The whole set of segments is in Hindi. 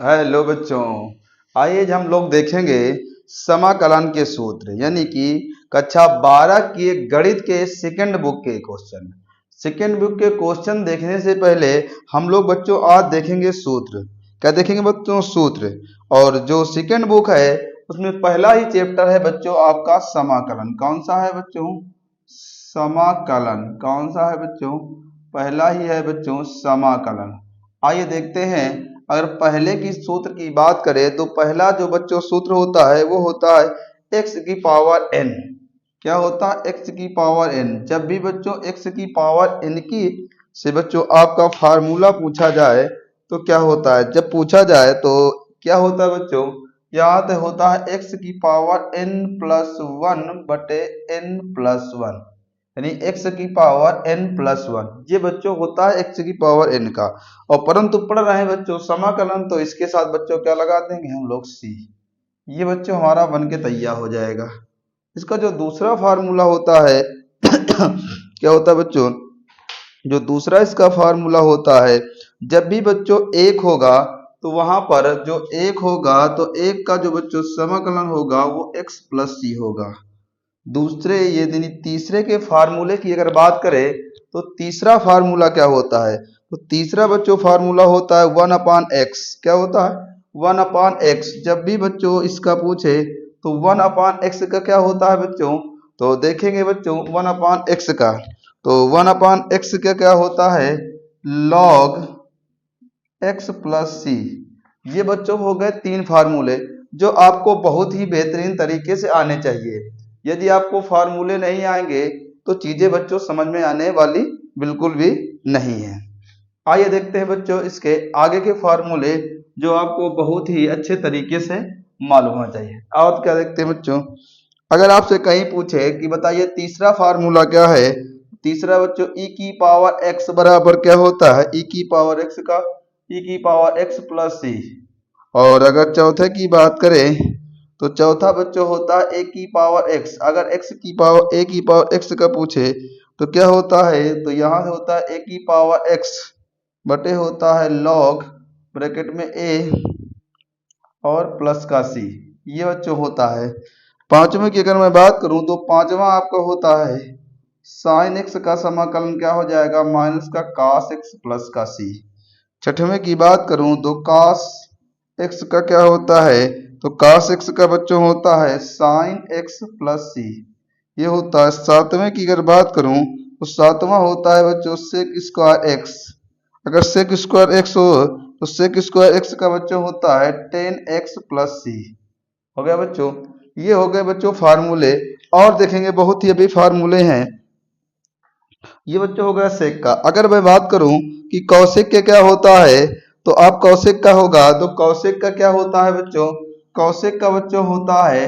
हेलो बच्चों। आइए हम लोग देखेंगे समाकलन के सूत्र यानी कि कक्षा 12 की एक गणित के सेकंड बुक के क्वेश्चन। सेकंड बुक के क्वेश्चन देखने से पहले हम लोग बच्चों आज देखेंगे सूत्र। क्या देखेंगे बच्चों? सूत्र। और जो सेकंड बुक है उसमें पहला ही चैप्टर है बच्चों आपका समाकलन। कौन सा है बच्चों? समाकलन। कौन सा है बच्चों? पहला ही है बच्चों समाकलन। आइए देखते हैं। अगर पहले की सूत्र की बात करें तो पहला जो बच्चों सूत्र होता है वो होता है x की पावर n। क्या होता है? x की पावर n। जब भी बच्चों x की पावर n की से बच्चों आपका फार्मूला पूछा जाए तो क्या होता है? जब पूछा जाए तो क्या होता है बच्चों? यहाँ पे होता है x की पावर n प्लस वन बटे n प्लस वन, यानी x की पावर n प्लस वन। ये बच्चों होता है x की पावर n का। और परंतु पढ़ रहे हैं बच्चों समाकलन तो इसके साथ बच्चों क्या लगा देंगे हम लोग? c। ये बच्चों हमारा बन के तैयार हो जाएगा। इसका जो दूसरा फार्मूला होता है क्या होता है बच्चों? जो दूसरा इसका फार्मूला होता है, जब भी बच्चों एक होगा तो वहां पर जो एक होगा तो एक का जो बच्चों समाकलन होगा वो x प्लस सी होगा। दूसरे ये तीसरे के फार्मूले की अगर बात करें तो तीसरा फार्मूला क्या होता है? तो तीसरा बच्चों फार्मूला होता है 1/x। क्या होता है? 1/x। जब भी बच्चों इसका पूछे तो 1/x का क्या होता है बच्चों? तो देखेंगे बच्चों 1/x का। तो 1/x का क्या होता है? log x plus C. ये बच्चों हो गए तीन फार्मूले जो आपको बहुत ही बेहतरीन तरीके से आने चाहिए। यदि आपको फार्मूले नहीं आएंगे तो चीजें बच्चों समझ में आने वाली बिल्कुल भी नहीं है। आइए देखते हैं बच्चों इसके आगे के फार्मूले जो आपको बहुत ही अच्छे तरीके से मालूम होना चाहिए। और क्या देखते हैं बच्चों? अगर आपसे कहीं पूछे कि बताइए तीसरा फार्मूला क्या है, तीसरा बच्चों e की पावर x बराबर क्या होता है? e की पावर x का e की पावर x प्लस सी। और अगर चौथे की बात करें तो चौथा बच्चों होता है a की पावर x। अगर x की पावर a की पावर x का पूछे तो क्या होता है? तो यहाँ होता है a की पावर x बटे होता है log ब्रैकेट में a और प्लस का c। ये बच्चों होता है। पांचवें की अगर मैं बात करूं तो पांचवा आपका होता है साइन x का समाकलन क्या हो जाएगा? माइनस का cos x प्लस का c। छठवें की बात करूं तो cos x का क्या होता है? तो cos x का बच्चों होता है sin x प्लस c। ये होता है। सातवें की अगर बात करूं तो सातवां होता है बच्चों sec स्क्वायर x। अगर sec स्क्वायर x हो तो sec स्क्वायर x का बच्चों होता है tan x प्लस c। हो गया बच्चों। ये हो गए बच्चों फार्मूले। और देखेंगे बहुत ही अभी फार्मूले हैं। ये बच्चों हो गया सेक का। अगर मैं बात करूं कि कौशिक के क्या होता है तो आप कौशिक का होगा तो कौशिक का क्या होता है बच्चों? कौशिक का बच्चों होता है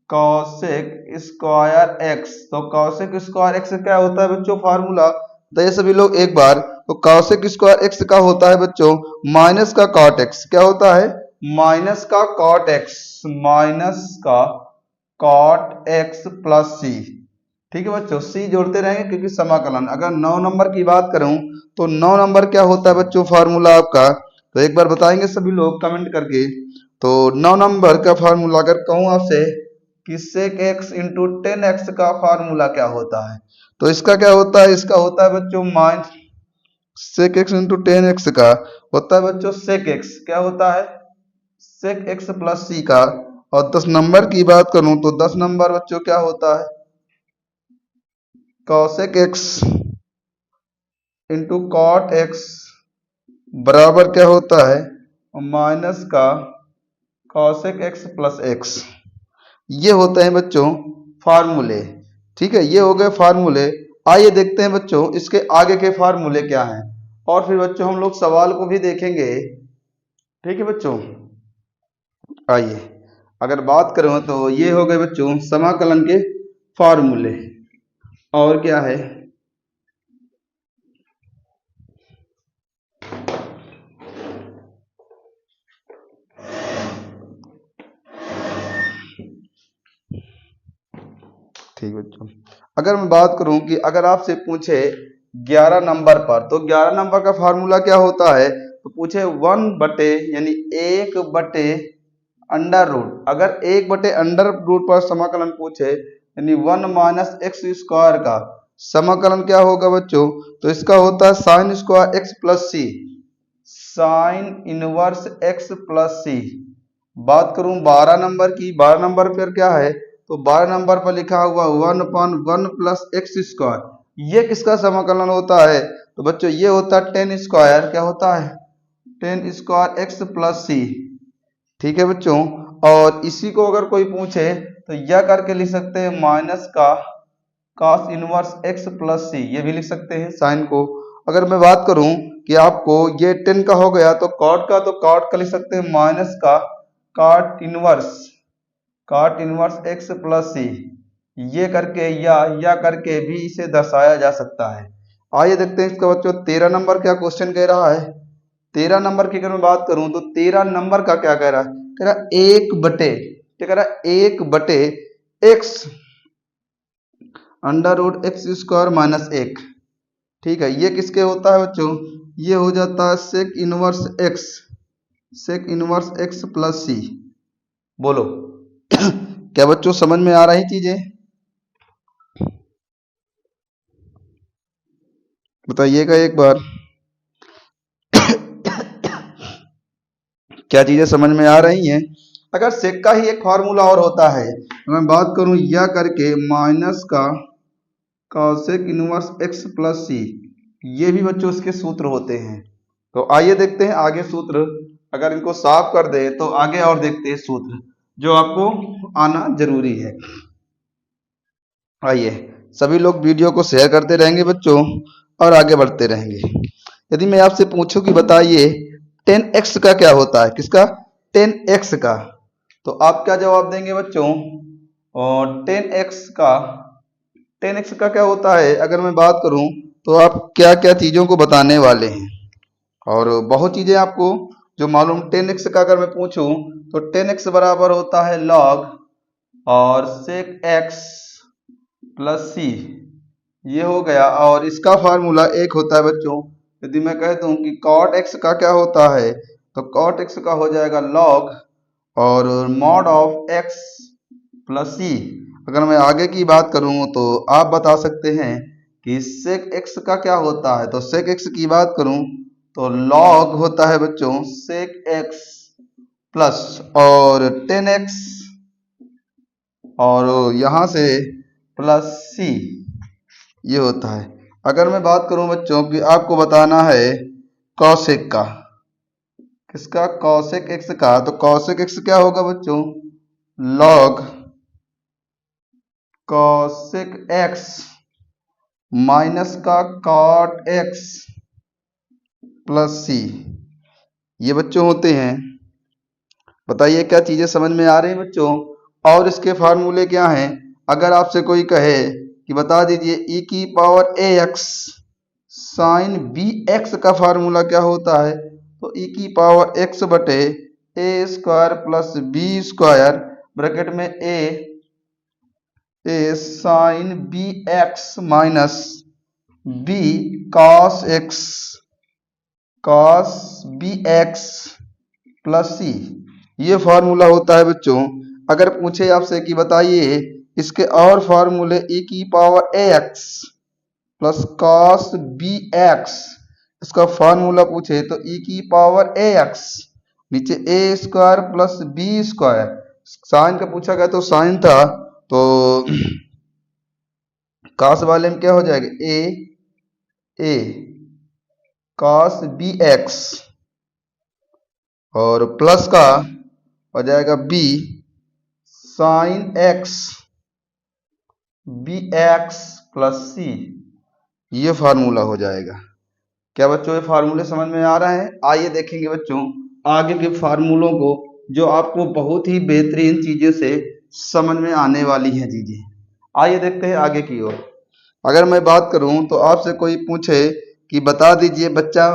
कौशिक स्क्वायर एक्स। तो कौशिक स्क्वायर एक्स क्या होता है बच्चों फार्मूला? तो ये सभी लोग एक बार, तो कौशिक स्क्वायर एक्स का होता है बच्चों माइनस का कॉट एक्स। क्या होता है? माइनस का कॉट एक्स। माइनस का कॉट एक्स प्लस सी। ठीक है बच्चों, सी जोड़ते रहेंगे क्योंकि समाकलन। अगर 9 नंबर की बात करूं तो 9 नंबर क्या होता है बच्चों फार्मूला आपका? तो एक बार बताएंगे सभी लोग कमेंट करके। तो 9 नंबर का फार्मूला अगर कहूं आपसे कि sec x into ten x का फार्मूला क्या होता है? तो इसका क्या होता है? इसका होता है बच्चों minus sec x into ten x का होता है बच्चों sec x। क्या होता है? sec x प्लस c का। और 10 नंबर की बात करूं तो 10 नंबर बच्चों क्या होता है? cosec x into cot X बराबर क्या होता है? माइनस का cosec x प्लस एक्स। ये होते हैं बच्चों फार्मूले। ठीक है, ये हो गए फार्मूले। आइए देखते हैं बच्चों इसके आगे के फार्मूले क्या हैं। और फिर बच्चों हम लोग सवाल को भी देखेंगे। ठीक है बच्चों, आइए अगर बात करें तो ये हो गए बच्चों समाकलन के फार्मूले। और क्या है? ठीक बच्चों, अगर मैं बात करूं कि अगर आपसे पूछे 11 नंबर पर तो 11 नंबर का फार्मूला क्या होता है? तो पूछे 1 बटे यानी 1 बटे अंडर रूट। अगर 1 बटे अंडर रूट पर समाकलन पूछे यानी 1 माइनस एक्स स्क्वायर का समाकलन क्या होगा बच्चों, तो इसका होता है साइन स्क्वायर एक्स प्लस सी, साइन इनवर्स एक्स प्लस सी। बात करूं 12 नंबर की, 12 नंबर पर क्या है, तो 12 नंबर पर लिखा हुआ 1/1 प्लस एक्स स्क्वायर, ये किसका समाकलन होता है, तो बच्चों ये होता है टेन स्क्वायर, क्या होता है, टेन स्क्वायर एक्स प्लस सी। ठीक है बच्चों, और इसी को अगर कोई पूछे तो यह करके लिख सकते हैं माइनस का cos inverse x plus C, ये भी लिख सकते हैं साइन को। अगर मैं बात करूं कि आपको ये 10 का हो गया तो cot का, तो cot का लिख सकते हैं माइनस का cot inverse x plus C, ये करके या करके भी इसे दर्शाया जा सकता है। आइए देखते हैं इसका बच्चों 13 नंबर क्या क्वेश्चन कह रहा है। 13 नंबर की अगर मैं बात करूं तो 13 नंबर का क्या कह रहा है, कह रहा है 1 बटे, क्या कह रहा है 1 बटे X under root X square minus 1। ठीक है, ये किसके होता है बच्चों, ये हो जाता है सेक इनवर्स एक्स प्लस सी। बोलो क्या बच्चों समझ में आ रही चीजें, बताइएगा एक बार क्या चीजें समझ में आ रही हैं। अगर सेक का ही एक फार्मूला और होता है, मैं बात करूं यह करके माइनस का cosec inverse x plus C, ये भी बच्चों इसके सूत्र होते हैं। तो आइए देखते हैं आगे सूत्र, अगर इनको साफ कर दे तो आगे और देखते हैं सूत्र जो आपको आना जरूरी है। आइए सभी लोग वीडियो को शेयर करते रहेंगे बच्चों और आगे बढ़ते रहेंगे। यदि मैं आपसे पूछूं कि बताइए 10x का क्या होता है, किसका, 10x का, तो आप क्या जवाब देंगे बच्चों, और 10x का क्या होता है, अगर मैं बात करूं तो आप क्या क्या चीजों को बताने वाले हैं, और बहुत चीजें आपको जो मालूम। 10x का अगर मैं पूछूं तो 10x बराबर होता है log और sec x प्लस सी, ये हो गया। और इसका फार्मूला एक होता है बच्चों, यदि मैं कह दूं कि cot x का क्या होता है, तो cot x का हो जाएगा log और मॉड ऑफ x प्लस सी। अगर मैं आगे की बात करूं तो आप बता सकते हैं कि sec x का क्या होता है, तो sec x की बात करूं तो log होता है बच्चों sec x प्लस और 10x और यहां से प्लस सी, ये होता है। अगर मैं बात करूं बच्चों कि आपको बताना है कॉसेक का, किसका, कॉसेक एक्स का, तो कॉसेक एक्स क्या होगा बच्चों, लॉग कॉसेक एक्स माइनस का कॉट एक्स प्लस सी, ये बच्चों होते हैं। बताइए क्या चीजें समझ में आ रही हैं बच्चों, और इसके फार्मूले क्या हैं। अगर आपसे कोई कहे कि बता दीजिए e की power ax sine B X का फार्मूला क्या होता है, तो e की पावर x बटे A square plus B square bracket में A sine B X minus B cos B X plus C, ये फार्मूला होता है बच्चों। अगर पूछे आपसे कि बताइए इसके और फार्मूले e की power ax plus cos B X, इसका फार्मूला पूछे तो e की पावर ax नीचे A square plus B square, sine का पूछा गया तो साइन था, तो कॉस वाले में क्या हो जाएगा ए कॉस बी एक्स और प्लस का हो जाएगा B sine X B X plus C, ये फार्मूला हो जाएगा। क्या बच्चों ये फार्मूले समझ में आ रहे हैं। आइए देखेंगे बच्चों आगे के फार्मूलों को जो आपको बहुत ही बेहतरीन चीजें से समझ में आने वाली हैं चीजें। आइए देखते हैं आगे की ओर। अगर मैं बात करूं तो आपसे कोई पूछे कि बता दीजिए बच्चा,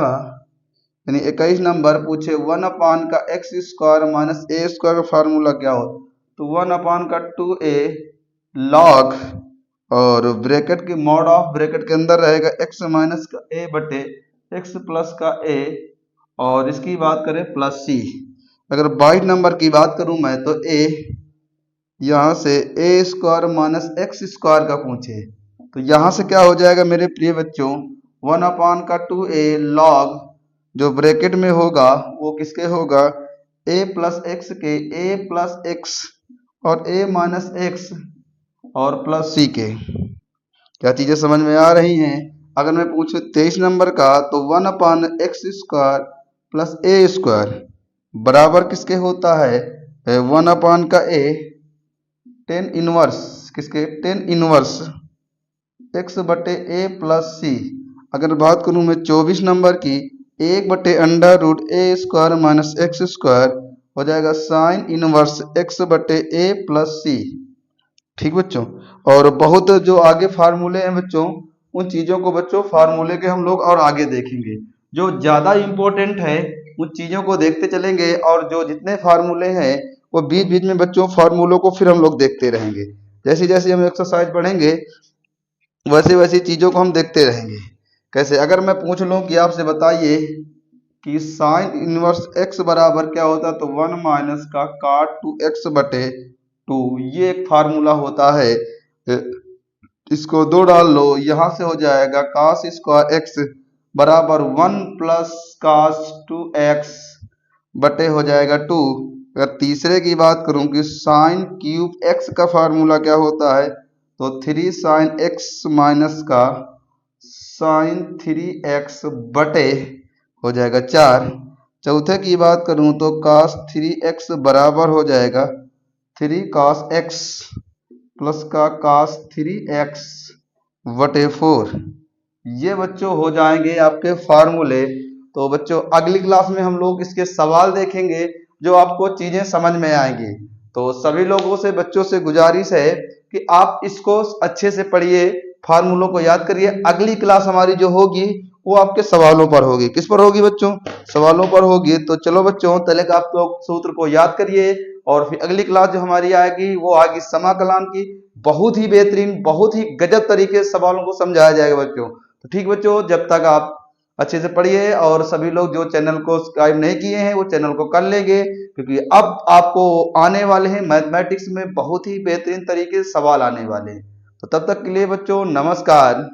यानी 21 नंबर पूछे 1 का एक्स स्क्वायर माइनस ए स्क्वायर का फार्मूला क्या हो, तो 1 का 2a लॉग और ब्रैकेट के मॉड ऑफ ब्रैकेट के अंदर रहेगा x माइनस का a बटे x प्लस का a और इसकी बात करें प्लस सी। अगर 22 नंबर की बात करूं मैं तो ए, यहाँ से ए स्क्वायर माइनस एक्स स्क्वायर का पूछे तो यहाँ से क्या हो जाएगा मेरे प्रिय बच्चों, 1/2a लॉग जो ब्रैकेट में होगा वो किसके होगा, a प्लस एक्स के, a प्लस एक्स और a माइनस एक्स और प्लस सी के। क्या चीजें समझ में आ रही हैं। अगर मैं पूछूं 23 नंबर का तो 1/x स्क्वायर प्लस ए स्क्वायर बराबर किसके होता है, 1 का a टेन इनवर्स किसके, टेन इनवर्स एक्स बटे ए प्लस सी। अगर बात करूं मैं 24 नंबर की, 1/√a square minus x square हो जाएगा साइन इनवर्स एक्स बटे ए प्लस सी। ठीक बच्चों, और बहुत जो आगे फार्मूले हैं बच्चों, उन चीजों को बच्चों फार्मूले के हम लोग और आगे देखेंगे। जो ज्यादा इंपॉर्टेंट है उन चीजों को देखते चलेंगे, और जो जितने फार्मूले हैं वो बीच बीच में बच्चों फार्मूलों को फिर हम लोग देखते रहेंगे। जैसे जैसे हम एक्सरसाइज पढ़ेंगे वैसे वैसी चीजों को हम देखते रहेंगे। कैसे, अगर मैं पूछ लूं कि आपसे बताइए कि साइन इनवर्स एक्स बराबर क्या होता है तो 1 माइनस का cot 2x बटे 2, ये एक फार्मूला होता है। इसको 2 डाल लो, यहां से हो जाएगा cos स्क्वायर एक्स बराबर 1 प्लस cos 2x बटे हो जाएगा 2। अगर तीसरे की बात करूं कि साइन क्यूब एक्स का फार्मूला क्या होता है तो 3 साइन एक्स माइनस का साइन 3x बटे हो जाएगा 4। चौथे की बात करूं तो cos 3x बराबर हो जाएगा 3 cos x प्लस का cos 3x बटे 4। ये बच्चों हो जाएंगे आपके फार्मूले। तो बच्चों अगली क्लास में हम लोग इसके सवाल देखेंगे जो आपको चीजें समझ में आएंगी। तो सभी लोगों से बच्चों से गुजारिश है कि आप इसको अच्छे से पढ़िए, फार्मूलों को याद करिए। अगली क्लास हमारी जो होगी वो आपके सवालों पर होगी। किस पर होगी बच्चों, सवालों पर होगी। तो चलो बच्चों पहले का आप लोग सूत्र को याद करिए, और फिर अगली क्लास जो हमारी आएगी वो आएगी समाकलन की। बहुत ही बेहतरीन, बहुत ही गजब तरीके से सवालों को समझाया जाएगा बच्चों। तो ठीक बच्चों, जब तक आप अच्छे से पढ़िए, और सभी लोग जो चैनल को सब्सक्राइब नहीं किए हैं वो चैनल को कर लेंगे, क्योंकि अब आपको आने वाले हैं मैथमेटिक्स में बहुत ही बेहतरीन तरीके से सवाल आने वाले हैं। तो तब तक के लिए बच्चों नमस्कार।